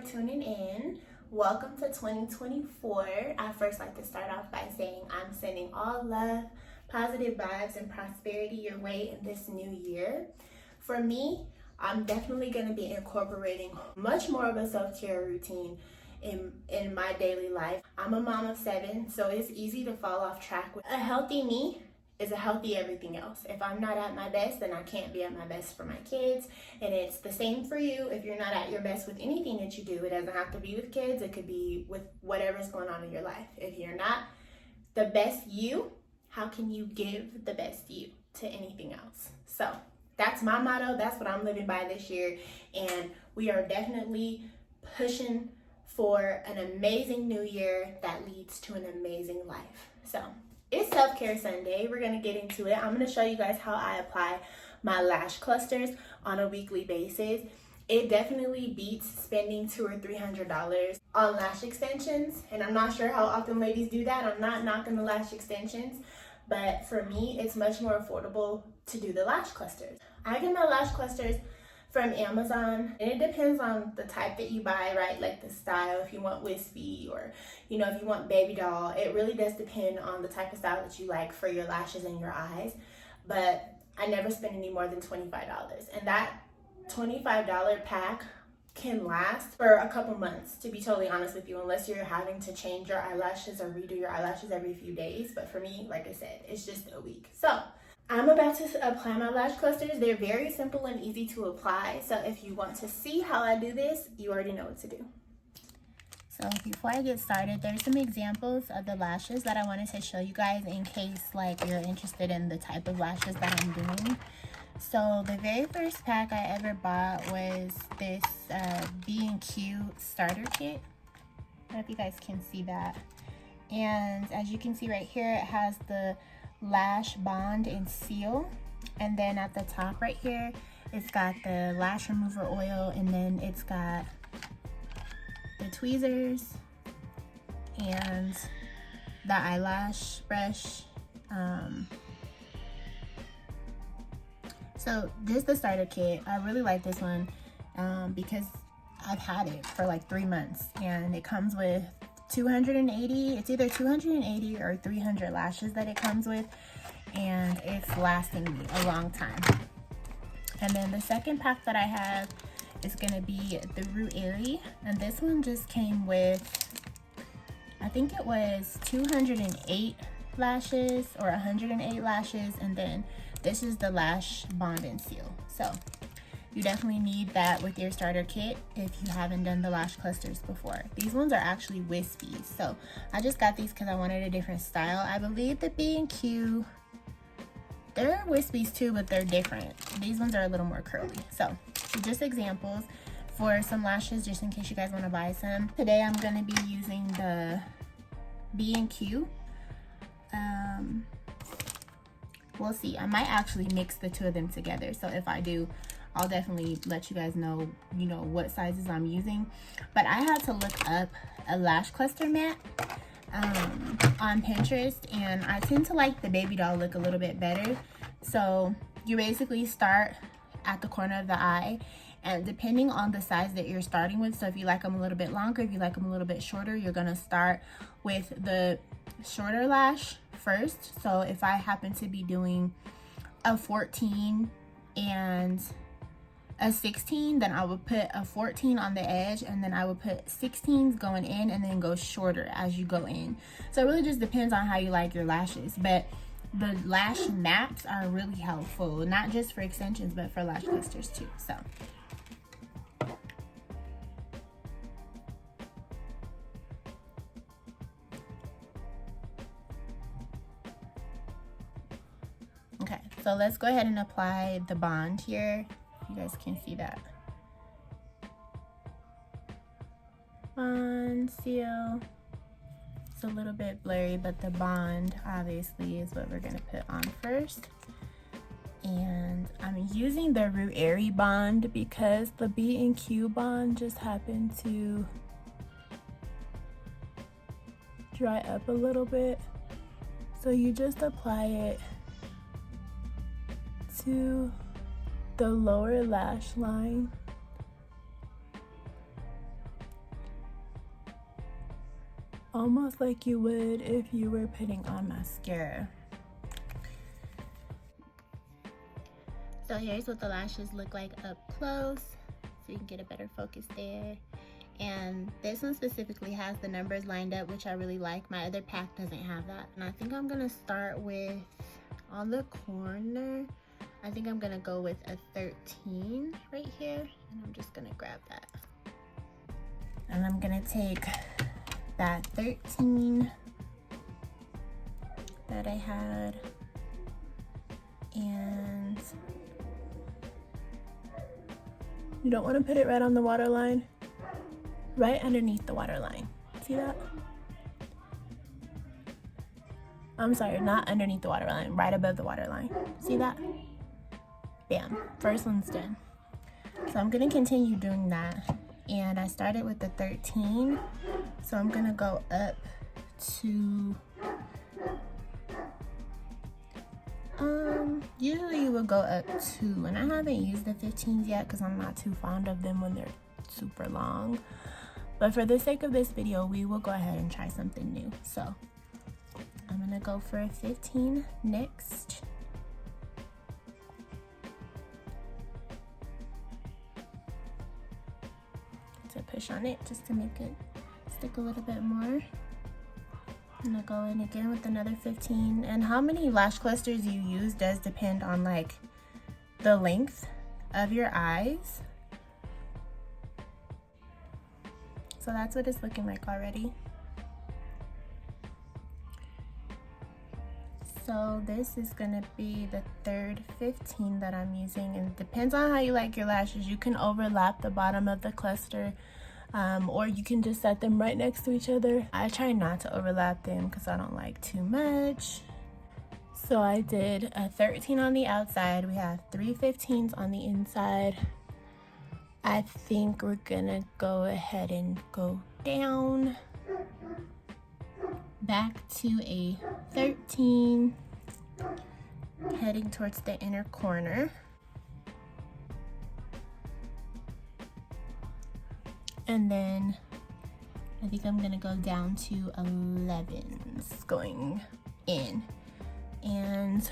for tuning in. Welcome to 2024. I first like to start off by saying I'm sending all love, positive vibes, and prosperity your way in this new year. For me, I'm definitely going to be incorporating much more of a self-care routine in my daily life. I'm a mom of 7, so it's easy to fall off track. A healthy me is a healthy everything else. If I'm not at my best, then I can't be at my best for my kids. And it's the same for you. If you're not at your best with anything that you do, it doesn't have to be with kids. It could be with whatever's going on in your life. If you're not the best you, how can you give the best you to anything else? So that's my motto. That's what I'm living by this year. And we are definitely pushing for an amazing new year that leads to an amazing life. So it's Self-Care Sunday. We're going to get into it. I'm going to show you guys how I apply my lash clusters on a weekly basis. It definitely beats spending $200 or $300 on lash extensions. And I'm not sure how often ladies do that. I'm not knocking the lash extensions. But for me, it's much more affordable to do the lash clusters. I get my lash clusters from Amazon, and it depends on the type that you buy, right? Like the style, if you want wispy or, if you want baby doll. It really does depend on the type of style that you like for your lashes and your eyes. But I never spend any more than $25. And that $25 pack can last for a couple months, to be totally honest with you, unless you're having to change your eyelashes or redo your eyelashes every few days. But for me, like I said, it's just a week. So I'm about to apply my lash clusters. They're very simple and easy to apply. So if you want to see how I do this, you already know what to do. So before I get started, there's some examples of the lashes that I wanted to show you guys in case you're interested in the type of lashes that I'm doing. So the very first pack I ever bought was this B&Q starter kit. I don't know if you guys can see that. And as you can see right here, it has the lash bond and seal, and then at the top right here it's got the lash remover oil, and then it's got the tweezers and the eyelash brush. So this is the starter kit. I really like this one because I've had it for like 3 months, and it comes with 280, it's either 280 or 300 lashes that it comes with, and it's lasting me a long time. And then the second pack that I have is going to be the Root Airy, and this one just came with, I think it was 208 lashes or 108 lashes, and then this is the lash bond and seal. So you definitely need that with your starter kit if you haven't done the lash clusters before. These ones are actually wispy, so I just got these because I wanted a different style. I believe the B&Q, they're wispies too, but they're different. These ones are a little more curly. So just examples for some lashes, just in case you guys want to buy some. Today I'm going to be using the B&Q. We'll see. I might actually mix the two of them together. So if I do, I'll definitely let you guys know, what sizes I'm using. But I had to look up a lash cluster mat on Pinterest, and I tend to like the baby doll look a little bit better. So you basically start at the corner of the eye, and depending on the size that you're starting with, so if you like them a little bit longer, if you like them a little bit shorter, you're gonna start with the shorter lash first. So if I happen to be doing a 14 and a 16, then I would put a 14 on the edge, and then I would put 16s going in, and then go shorter as you go in. So it really just depends on how you like your lashes. But the lash mats are really helpful, not just for extensions, but for lash clusters too. So okay, so let's go ahead and apply the bond here. You guys can see that. Bond, seal. It's a little bit blurry, but the bond obviously is what we're gonna put on first. And I'm using the Root Airy bond because the B&Q bond just happened to dry up a little bit. So you just apply it to the lower lash line almost like you would if you were putting on mascara. So here's what the lashes look like up close, so you can get a better focus there. And this one specifically has the numbers lined up, which I really like. My other pack doesn't have that. And I think I'm gonna start with, on the corner, I think I'm gonna go with a 13 right here. And I'm just gonna grab that. And I'm gonna take that 13 that I had, and you don't want to put it right on the water line, right underneath the water line. See that? I'm sorry, not underneath the water line, right above the water line. See that? Bam, first one's done. So I'm gonna continue doing that. And I started with the 13, so I'm gonna go up to, usually you would go up 2, and I haven't used the 15s yet because I'm not too fond of them when they're super long. But for the sake of this video, we will go ahead and try something new. So I'm gonna go for a 15 next. To push on it just to make it stick a little bit more. I'm gonna go in again with another 15. And how many lash clusters you use does depend on like the length of your eyes. So that's what it's looking like already. So this is gonna be the third 15 that I'm using, and it depends on how you like your lashes. You can overlap the bottom of the cluster, or you can just set them right next to each other. I try not to overlap them because I don't like too much. So I did a 13 on the outside. We have 3 15s on the inside. I think we're gonna go ahead and go down back to a 13, heading towards the inner corner. And then I think I'm gonna go down to 11s going in. And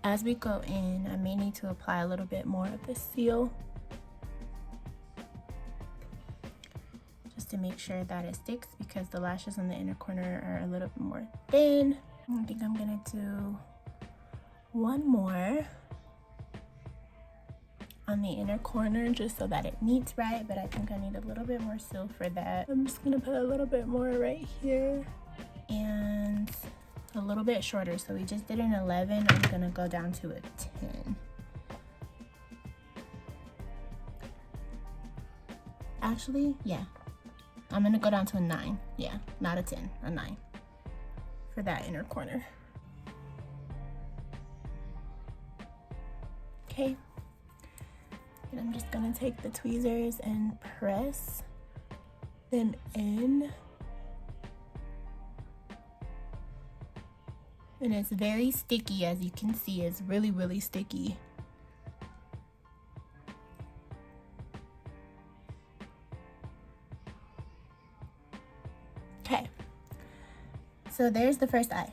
as we go in, I may need to apply a little bit more of the seal, just to make sure that it sticks, because the lashes on the inner corner are a little bit more thin. I think I'm gonna do one more on the inner corner just so that it meets right, but I think I need a little bit more seal for that. I'm just gonna put a little bit more right here and a little bit shorter. So we just did an 11, I'm gonna go down to a 10. Actually, yeah, I'm gonna go down to a 9. Yeah, not a 10, a 9 for that inner corner. Okay, and I'm just gonna take the tweezers and press them in. And it's very sticky, as you can see. It's really, really sticky. Okay, so there's the first eye.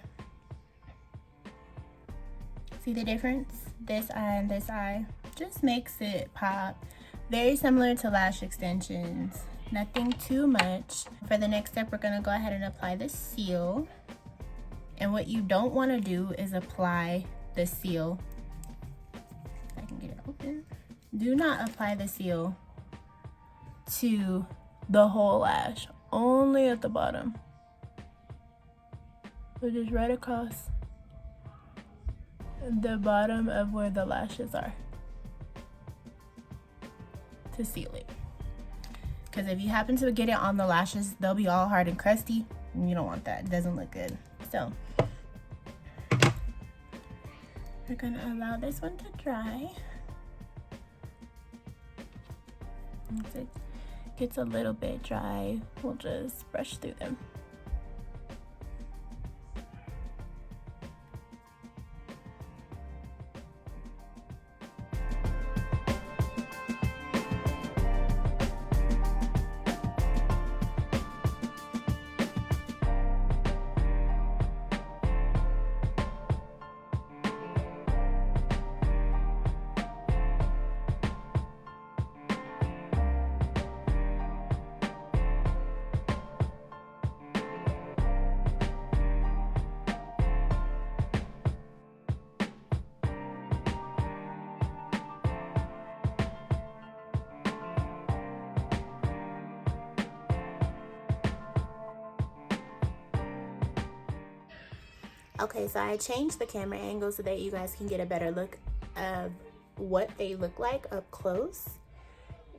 See the difference? This eye and this eye just makes it pop. Very similar to lash extensions, nothing too much. For the next step, we're gonna go ahead and apply the seal. And what you don't want to do is apply the seal. If I can get it open. Do not apply the seal to the whole lash, only at the bottom. So just right across the bottom of where the lashes are to seal it. Because if you happen to get it on the lashes, they'll be all hard and crusty, and you don't want that. It doesn't look good. So we're gonna allow this one to dry. Once it gets a little bit dry, we'll just brush through them. Okay, so I changed the camera angle so that you guys can get a better look of what they look like up close.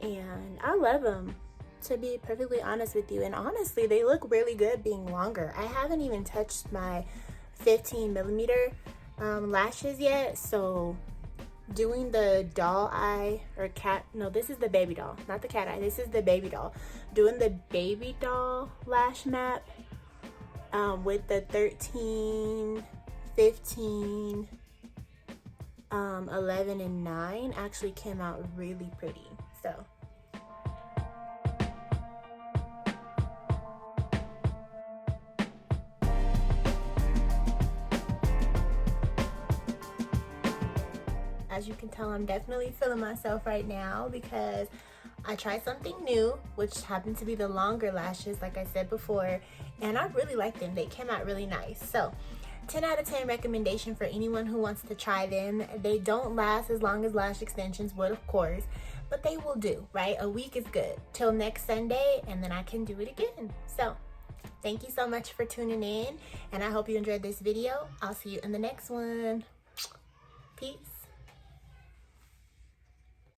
And I love them, to be perfectly honest with you. And honestly, they look really good being longer. I haven't even touched my 15 millimeter lashes yet, so doing the doll eye or cat, no, this is the baby doll, not the cat eye, this is the baby doll. Doing the baby doll lash map with the 13, 15, 11, and 9 actually came out really pretty. So as you can tell, I'm definitely feeling myself right now because I tried something new, which happened to be the longer lashes, like I said before, and I really like them. They came out really nice. So 10 out of 10 recommendation for anyone who wants to try them. They don't last as long as lash extensions would, of course, but they will do, right? A week is good till next Sunday, and then I can do it again. So thank you so much for tuning in, and I hope you enjoyed this video. I'll see you in the next one. Peace.